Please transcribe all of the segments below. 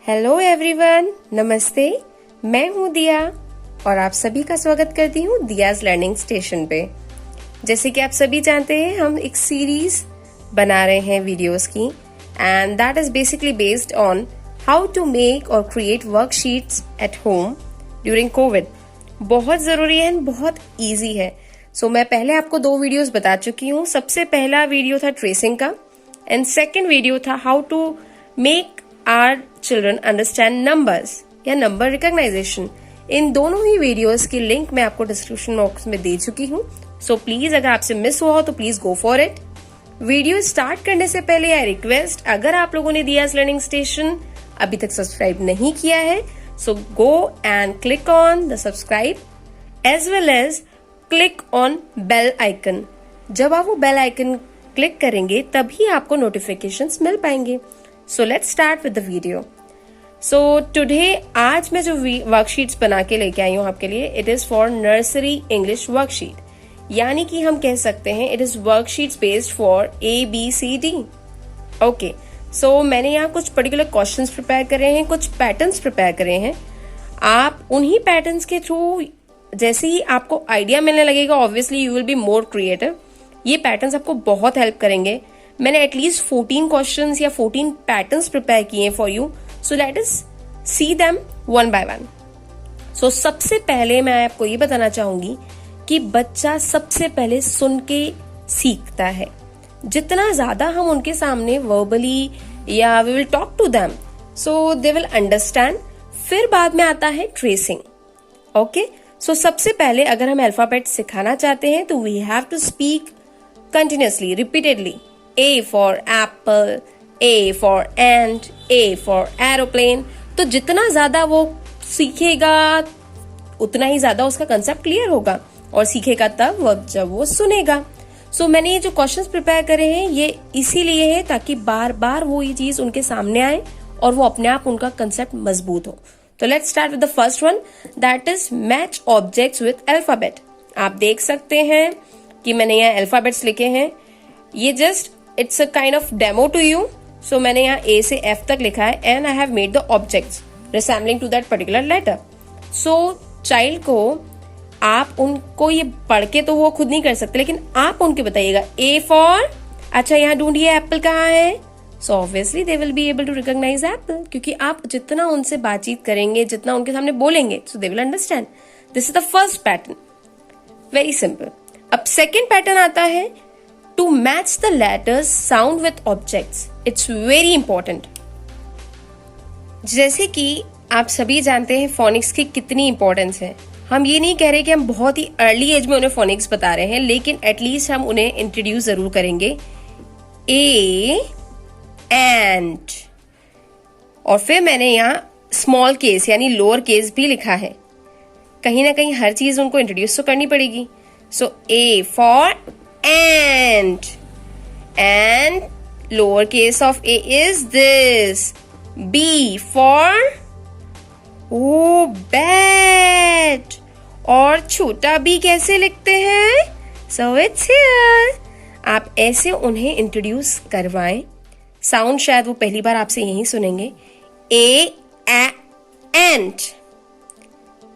Hello everyone, नमस्ते। मैं हूँ दिया और आप सभी का स्वागत करती हूँ दियाज लर्निंग स्टेशन पे। जैसे कि आप सभी जानते हैं, हम एक सीरीज बना रहे हैं वीडियोस की, and that is basically based on how to make or create worksheets at home during Covid. बहुत जरूरी है, बहुत इजी है। सो मैं पहले आपको 2 वीडियोस बता चुकी हूँ। सबसे पहला वीडियो था ट्रेसिंग का एंड सेकेंड वीडियो था how to make our children understand numbers या नंबर रिकॉग्नाइजेशन। इन दोनों ही वीडियोस की लिंक मैं आपको डिस्क्रिप्शन बॉक्स में दे चुकी हूँ। सो प्लीज अगर आपसे मिस हुआ हो तो please go for it. Video start करने से पहले आई रिक्वेस्ट, अगर आप लोगों ने दियाज लर्निंग स्टेशन अभी तक सब्सक्राइब नहीं किया है, so go and click on the subscribe as well as click on bell icon. जब आप वो बेल आइकन क्लिक करेंगे तभी आपको नोटिफिकेशंस मिल पाएंगे। So let's start with the video. So today आज मैं जो वर्कशीट्स बना के लेके आई हूँ आपके लिए, it is for nursery English worksheet, यानी कि हम कह सकते हैं it is worksheets based for ABCD। Okay, so मैंने यहाँ कुछ पर्टिकुलर क्वेश्चंस प्रिपेयर करे हैं, कुछ पैटर्न्स प्रिपेयर करे हैं। आप उन्हीं पैटर्न्स के थ्रू जैसे ही आपको आइडिया मिलने लगेगा, obviously you will be more creative. ये पैटर्न्स आपको बहुत हेल्प करेंगे। मैंने एटलीस्ट 14 क्वेश्चंस या 14 पैटर्न्स प्रिपेयर किए हैं for you, so let us see them one by one. So सबसे पहले मैं आपको ये बताना चाहूंगी कि बच्चा सबसे पहले सुन के सीखता है। जितना ज्यादा हम उनके सामने वर्बली या we will talk to them, so they will understand. फिर बाद में आता है ट्रेसिंग। ओके, सो सबसे पहले अगर हम अल्फाबेट सिखाना चाहते हैं तो we have to speak continuously, repeatedly. A for apple, A for ant, A for aeroplane। तो जितना ज्यादा वो सीखेगा उतना ही ज्यादा उसका कंसेप्ट क्लियर होगा और सीखेगा तब जब वो सुनेगा। सो मैंने ये जो क्वेश्चंस प्रिपेयर करे हैं ये इसीलिए है ताकि बार बार वो ये चीज उनके सामने आए और वो अपने आप उनका कंसेप्ट मजबूत हो। तो let's start with the first one, that is match objects with alphabet. आप देख सकते हैं कि मैंने यहाँ अल्फाबेट्स लिखे हैं। ये just it's a kind of demo to you. So मैंने यहाँ A से F तक लिखा है and I have made the objects resembling to that particular letter. So child को आप उनको ये पढ़ के तो वो खुद नहीं कर सकते, लेकिन आप उनके बताइएगा A फॉर, अच्छा यहाँ ढूंढिए एप्पल कहाँ है। So obviously they will be able to recognise apple, क्योंकि आप जितना उनसे बातचीत करेंगे, जितना उनके सामने बोलेंगे, so they will understand. This is the first pattern, very simple. अब सेकेंड पैटर्न आता है to match the letters sound with objects. It's very important. जैसे कि आप सभी जानते हैं फोनिक्स की कितनी इंपॉर्टेंस है। हम ये नहीं कह रहे कि हम बहुत ही अर्ली एज में उन्हें फोनिक्स बता रहे हैं, लेकिन एटलीस्ट हम उन्हें इंट्रोड्यूस जरूर करेंगे। A and, और फिर मैंने यहाँ स्मॉल केस यानी लोअर केस भी लिखा है। कहीं ना कहीं हर चीज उनको इंट्रोड्यूस तो करनी पड़ेगी। सो A for and lowercase of A is this. B for bat, और छोटा b कैसे लिखते हैं? So it's here. आप ऐसे उन्हें इंट्रोड्यूस करवाएं। साउंड शायद वो पहली बार आपसे यही सुनेंगे। ant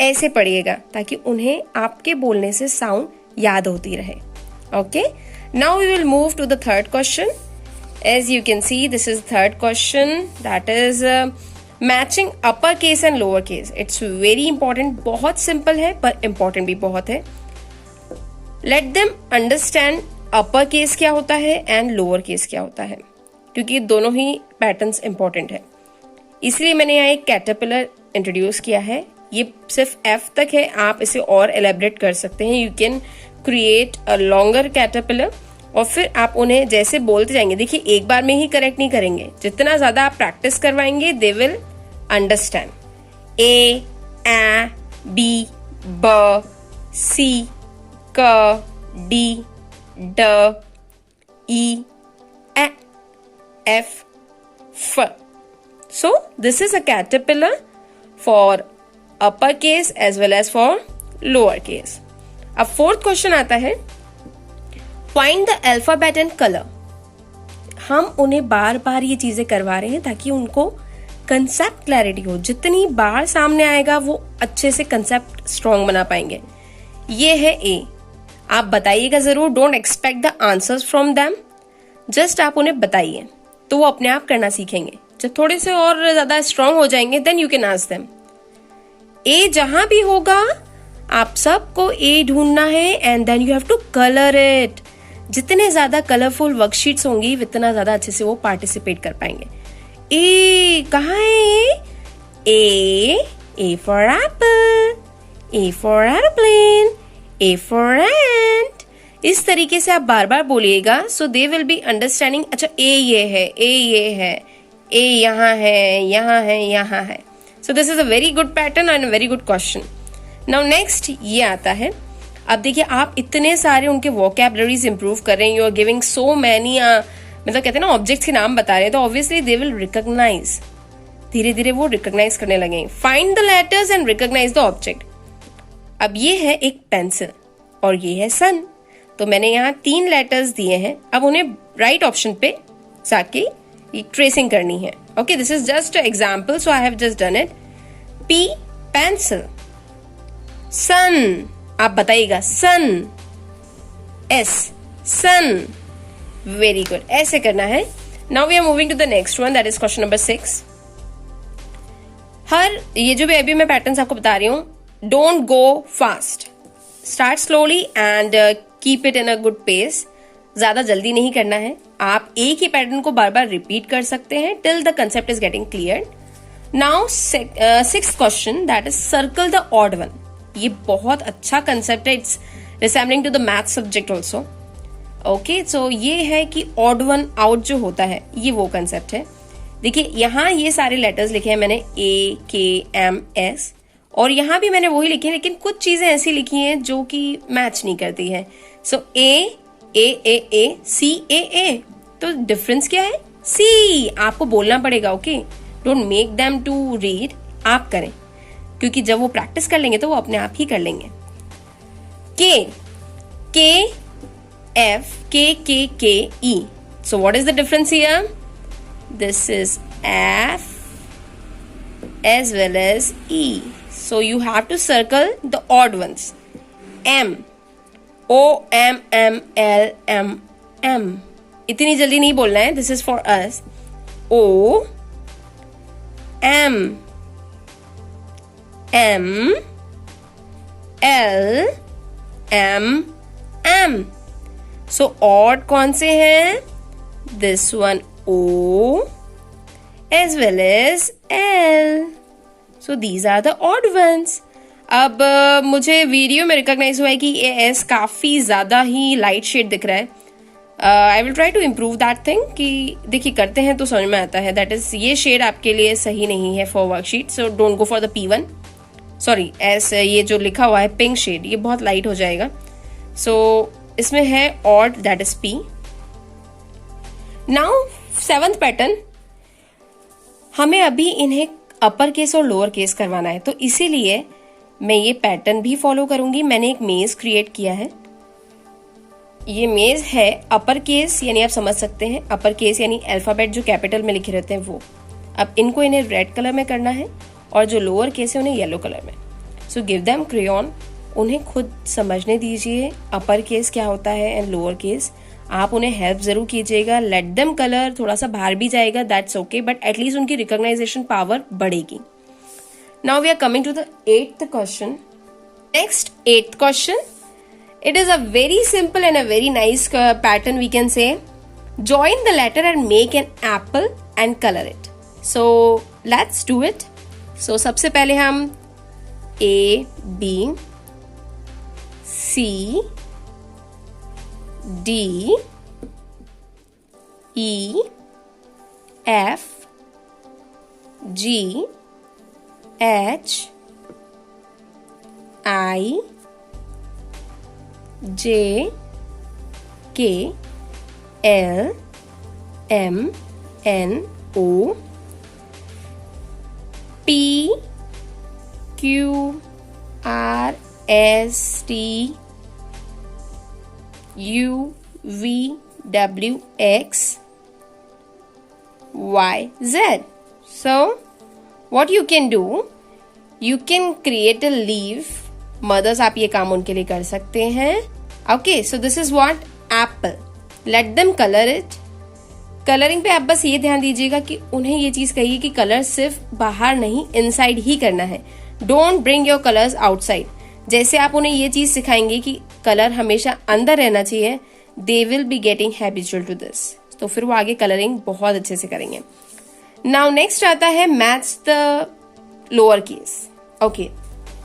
ऐसे पढ़िएगा ताकि उन्हें आपके बोलने से साउंड याद होती रहे। Okay, now we will move to the third question. As you can see, this is third question, that is matching uppercase and lowercase. It's very important. बहुत simple है पर important भी बहुत है। Let them understand uppercase क्या होता है and lowercase क्या होता है, क्योंकि दोनों ही patterns important है। इसलिए मैंने यहाँ एक caterpillar introduce किया है। ये सिर्फ F तक है, आप इसे और elaborate कर सकते हैं। You can create a longer caterpillar, और फिर आप उन्हें जैसे बोलते जाएंगे। देखिए, एक बार में ही करेक्ट नहीं करेंगे, जितना ज्यादा आप प्रैक्टिस करवाएंगे दे will understand. A B B C K D D E F F. So this is a caterpillar for upper case as well as for lower case. अब फोर्थ क्वेश्चन आता है, find the alphabet and colour. हम उन्हें बार बार ये चीजें करवा रहे हैं ताकि उनको कंसेप्ट क्लैरिटी हो, जितनी बार सामने आएगा वो अच्छे से कंसेप्ट स्ट्रॉन्ग बना पाएंगे। ये है ए। आप बताइएगा जरूर, don't expect the answers from them, just आप उन्हें बताइए तो वो अपने आप करना सीखेंगे। जब थोड़े से और ज्यादा स्ट्रांग हो जाएंगे then you can ask them. A जहां भी होगा आप सबको ए ढूंढना है and then you have to colour it. जितने ज्यादा कलरफुल वर्कशीट्स होंगी उतना ज्यादा अच्छे से वो पार्टिसिपेट कर पाएंगे। ए कहाँ है? A for apple, A for aeroplane, A for ant. इस तरीके से आप बार बार बोलिएगा so they will be understanding. अच्छा ए ये है, ए ये है, ए यहाँ है, यहाँ है, यहाँ है। So this is a very good pattern and a very good question. Now next ये आता है। अब देखिए आप इतने सारे उनके वोकैबुलरीज इंप्रूव कर रहे हैं, you are giving so many, मतलब कहते हैं ना ऑब्जेक्ट्स के नाम बता रहे हैं, तो ऑब्वियसली दे विल रिकॉग्नाइज, धीरे धीरे वो रिकॉग्नाइज करने लगेंगे। Find the letters and recognise the object. अब ये है एक पेंसिल और ये है सन, तो मैंने यहाँ 3 लेटर्स दिए हैं। अब उन्हें राइट ऑप्शन पे जाके ट्रेसिंग करनी है। Okay, this is just example, so I have just done it. P pencil, sun आप बताइएगा sun, S sun, very good, ऐसे करना है। Now we are moving to the next one, that is question number 6। हर ये जो भी अभी मैं पैटर्न्स आपको बता रही हूं, don't go fast, start slowly and keep it in a good pace. ज्यादा जल्दी नहीं करना है, आप एक ही पैटर्न को बार बार रिपीट कर सकते हैं till the concept is getting clear. Now 6th question, that is circle the odd one. ये बहुत अच्छा कंसेप्ट है, it's resembling to the math subject also. Okay, so ये है कि ऑड वन आउट जो होता है ये वो कंसेप्ट है। देखिए यहाँ ये सारे लेटर्स लिखे हैं मैंने, ए के एम एस, और यहाँ भी मैंने वही लिखे हैं, लेकिन कुछ चीजें ऐसी लिखी हैं जो कि मैच नहीं करती है। सो ए सी ए, तो डिफरेंस क्या है? सी आपको बोलना पड़ेगा। Okay, don't make them to read, आप करें, क्योंकि जब वो प्रैक्टिस कर लेंगे तो वो अपने आप ही कर लेंगे। के एफ के E, so what is the difference here? This is F as well as E. So you have to circle the odd ones. M, O M M L M M. इतनी जल्दी नहीं बोलना है, this is for us. O M M L M M. So odd कौन से हैं? This one O as well as L. So these are the odd ones. अब मुझे वीडियो में रिकॉग्नाइज हुआ है कि ये एस काफी ज्यादा ही लाइट शेड दिख रहा है। I will try to improve that thing, कि देखिए करते हैं तो समझ में आता है। दैट इज ये शेड आपके लिए सही नहीं है for worksheet, so don't go for the P1, sorry S, ये जो लिखा हुआ है पिंक शेड ये बहुत लाइट हो जाएगा। सो इसमें है odd, that is P। Now 7th pattern, हमें अभी इन्हें अपर केस और लोअर केस करवाना है, तो इसीलिए मैं ये पैटर्न भी फॉलो करूंगी। मैंने एक मेज क्रिएट किया है। ये मेज है अपर केस, यानी आप समझ सकते हैं अपर केस यानी अल्फाबेट जो कैपिटल में लिखे रहते हैं वो। अब इनको इन्हें रेड कलर में करना है और जो लोअर केस है उन्हें येलो कलर में। सो गिव देम क्रेयॉन, उन्हें खुद समझने दीजिए अपर केस क्या होता है एंड लोअर केस। आप उन्हें हेल्प जरूर कीजिएगा, लेट देम कलर, थोड़ा सा बाहर भी जाएगा दैट्स ओके, बट एटलीस्ट उनकी रिकॉग्नाइजेशन पावर बढ़ेगी। Now we are coming to the 8th question. Next 8th question, it is a very simple and a very nice pattern we can say. Join the letter and make an apple and colour it. So let's do it. So सबसे पहले हम A B C D E F G H I J K L M N O P Q R S T U V W X Y Z. So what you can do, you can create a leaf. Mothers, आप ये काम उनके लिए कर सकते हैं. Okay, so this is what apple. Let them color it. Colouring पे आप बस ये ध्यान दीजिएगा कि उन्हें ये चीज कहिए कि कलर सिर्फ बाहर नहीं, इनसाइड ही करना है. Don't bring your colours outside. जैसे आप उन्हें ये चीज सिखाएंगे कि कलर हमेशा अंदर रहना चाहिए, they will be getting habitual to this. तो फिर वो आगे कलरिंग बहुत अच्छे से करेंगे. नाउ नेक्स्ट आता है match the lower case. Okay,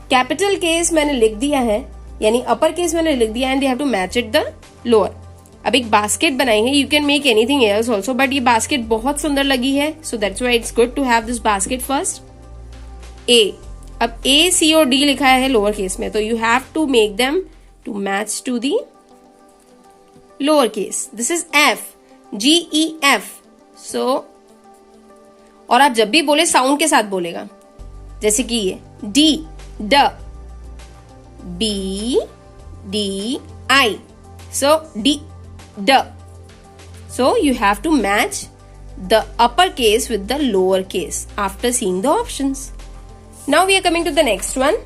capital case मैंने लिख दिया है, यानी अपर केस मैंने लिख दिया, and they have to match it the lower. अब एक बास्केट बनाई है, you can make anything else also, but ये बास्केट बहुत सुंदर लगी है, so that's why it's good to have this basket first. A, अब ए, सी और डी लिखा है लोअर केस में, तो you have to make them to match to the lower case. This is F, G E F. So और आप जब भी बोले साउंड के साथ बोलेगा, जैसे कि ये डी, ड, B, D, I. So D, D. So you have to match the upper case with the lower case after seeing the options. Now we are coming to the next one.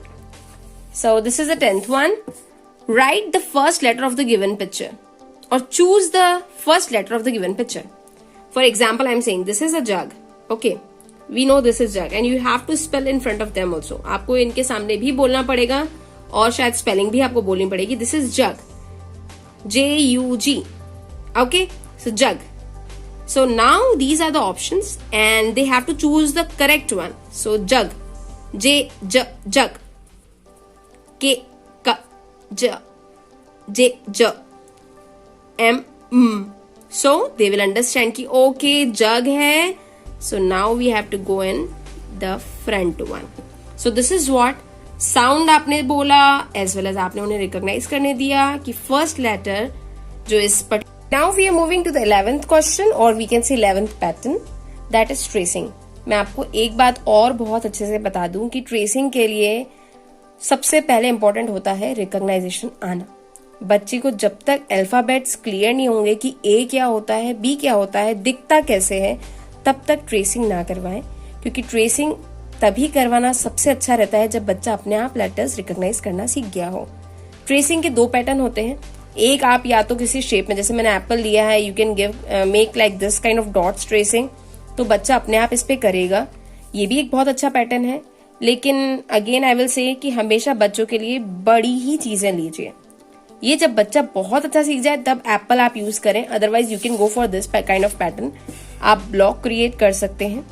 So this is the 10th one. Write the first letter of the given picture or choose the first letter of the given picture. For example, I am saying this is a jug. Okay, we know this is jug and you have to spell in front of them also. आपको इनके सामने भी बोलना पड़ेगा और शायद spelling भी आपको बोलनी पड़ेगी. This is jug. J-U-G. Okay, so jug. So now these are the options and they have to choose the correct one. So jug, J, J, jug. K, K, J, J, J, M, M. So they will understand कि okay jug है. So now we have to go in the front one. So this is what sound आपने बोला as well as आपने उन्हें recognize करने दिया कि first letter जो इस Now we are moving to the 11th question or we can say 11th pattern, that is tracing. मैं आपको एक बात और बहुत अच्छे से बता दूं कि ट्रेसिंग के लिए सबसे पहले इंपॉर्टेंट होता है रिकॉग्नाइजेशन आना. बच्चे को जब तक अल्फाबेट्स क्लियर नहीं होंगे कि ए क्या होता है, बी क्या होता है, दिखता कैसे है, तब तक ट्रेसिंग ना करवाएं, क्योंकि ट्रेसिंग तभी करवाना सबसे अच्छा रहता है जब बच्चा अपने आप लेटर्स रिकॉग्नाइज करना सीख गया हो. ट्रेसिंग के दो पैटर्न होते हैं. एक, आप या तो किसी शेप में, जैसे मैंने एप्पल लिया है, you can give make like this kind of dots tracing, तो बच्चा अपने आप इस पे करेगा. ये भी एक बहुत अच्छा पैटर्न है, लेकिन अगेन आई विल से कि हमेशा बच्चों के लिए बड़ी ही चीजें लीजिए. ये जब बच्चा बहुत अच्छा सीख जाए तब एप्पल आप यूज करें, otherwise you can go for this kind of pattern. आप ब्लॉक क्रिएट कर सकते हैं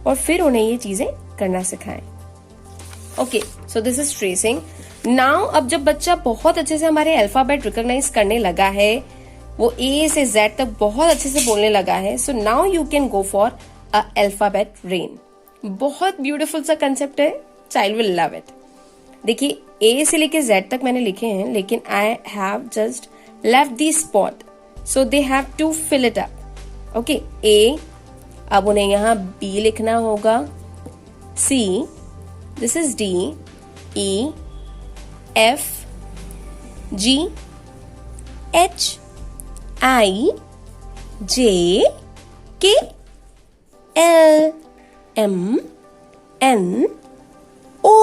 और फिर उन्हें ये चीजें करना सिखाएं. Okay, so this is tracing. Now अब जब बच्चा बहुत अच्छे से हमारे अल्फाबेट रिकॉग्नाइज करने लगा है, वो ए से जेड तक बहुत अच्छे से बोलने लगा है, so now you can go for a alphabet rain. बहुत ब्यूटीफुल सा कंसेप्ट है, चाइल्ड विल लव इट. देखिए, ए से लेके जेड तक मैंने लिखे हैं, लेकिन I have just left the spot, so they have to fill it up. Okay, A, अब उन्हें यहाँ बी लिखना होगा, C, this is D, E, F, G, H, I, J, K, L, M, N, O,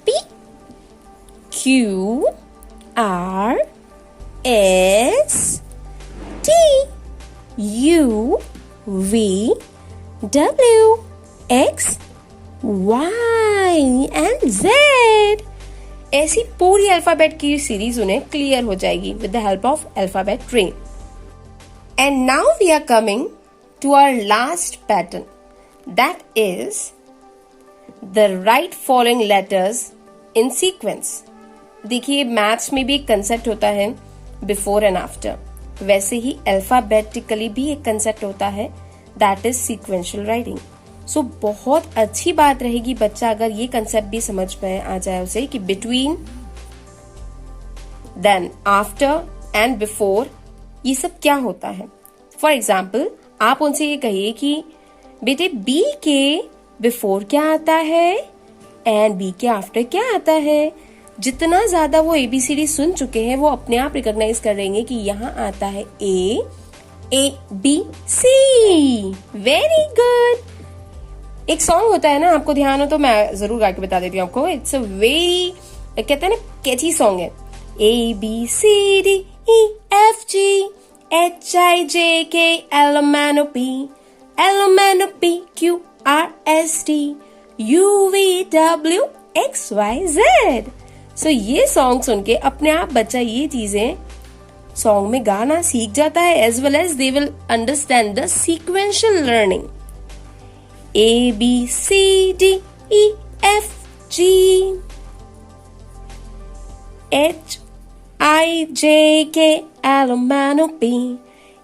P, Q, R, S, T, U, V, W, X, Y and Z. ऐसी पूरी alphabet की series उन्हें clear हो जाएगी with the help of alphabet train. And now we are coming to our last pattern, that is the right following letters in sequence. देखिए, maths में भी एक कंसेप्ट होता है बिफोर एंड आफ्टर, वैसे ही अल्फाबेटिकली भी एक कंसेप्ट होता है, दैट इज सीक्वेंशियल राइटिंग. सो बहुत अच्छी बात रहेगी बच्चा अगर ये कंसेप्ट भी समझ में आ जाए उसे कि between, then, after and before ये सब क्या होता है. फॉर एग्जाम्पल, आप उनसे ये कहिए कि बेटे बी के बिफोर क्या आता है एंड बी के आफ्टर क्या आता है. जितना ज्यादा वो एबीसीडी सुन चुके हैं वो अपने आप रिकॉग्नाइज कर लेंगे कि यहाँ आता है A, B, C. Very good. एक सॉन्ग होता है ना, आपको ध्यान हो तो मैं जरूर गा के बता देती हूँ आपको। इट्स अ वेरी, कहते हैं ना, कैची सॉन्ग है। ABCDEFGHIJKLMNOP LMNOPQRSTUVWXYZ। सो ये सॉन्ग सुन के अपने आप बच्चा ये चीजें सॉन्ग में गाना सीख जाता है, as well as they will understand the sequential learning. ABCDEFGHIJKLMNOP।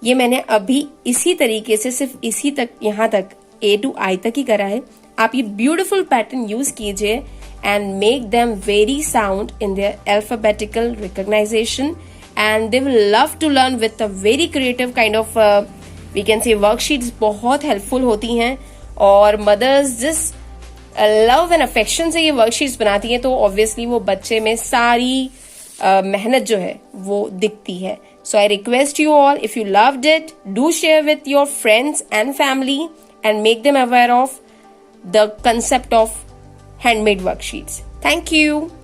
ये मैंने अभी इसी तरीके से सिर्फ इसी तक, यहां तक A to I तक ही करा है। आप ये ब्यूटिफुल पैटर्न यूज कीजिए and make them very sound in their alphabetical recognition, and they will love to learn with a very creative kind of we can say worksheets बहुत helpful होती हैं। और mothers जिस love and affection से ये worksheets बनाती हैं तो obviously वो बच्चे में सारी मेहनत जो है वो दिखती है। So I request you all, if you loved it, do share with your friends and family and make them aware of the concept of handmade worksheets. Thank you.